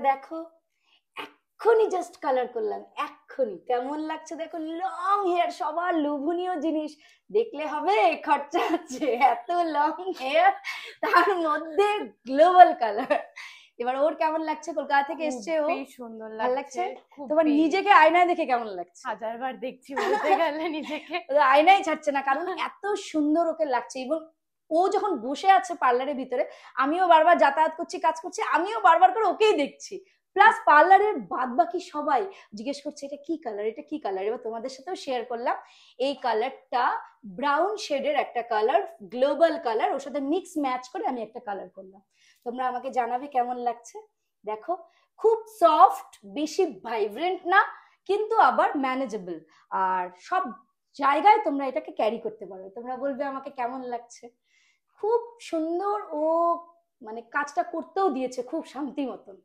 দেখো, এক্ষুনি just colour করলাম, এক্ষুনি কেমন লাগছে দেখো। লং হেয়ার, সবার লোভনীয় জিনিস, দেখলে হবে খরচা আছে, এত লং হেয়ার, তার মধ্যে গ্লোবাল কালার। এবার ওর কেমন লাগছে? কলকাতা থেকে এসছে ও, খুবই সুন্দর ভালো লাগছে? লাগছে। তোমার নিজেকে আয়নায় দেখে কেমন লাগছে? হাজারবার দেখছি বলতে গেলে নিজেকে। আয়নায় ছাড়ছে না, কারণ এত সুন্দর ওকে লাগছে। এবং ও যখন বসে আছে পার্লারের ভিতরে, আমিও বারবার যাতায়াত করছি, কাজ করছি, আমিও বারবার করে ওকেই দেখছি। প্লাস পার্লারের বাদ বাকি সবাই জিজ্ঞেস করছে এটা কি কালার, এটা কি কালার। এবার তোমাদের সাথেও শেয়ার করলাম, এই কালারটা ব্রাউন শেডের একটা কালার, গ্লোবাল কালার, ওর সাথে মিক্স ম্যাচ করে আমি একটা কালার করলাম। তোমরা আমাকে জানাবে কেমন লাগছে। দেখো, খুব সফট, বেশি ভাইব্রেন্ট না, কিন্তু আবার ম্যানেজেবল। আর সব জায়গায় তোমরা এটাকে ক্যারি করতে পারো। তোমরা বলবে আমাকে কেমন লাগছে। খুব সুন্দর ও, মানে কাজটা করতেও দিয়েছে খুব শান্তি মতন।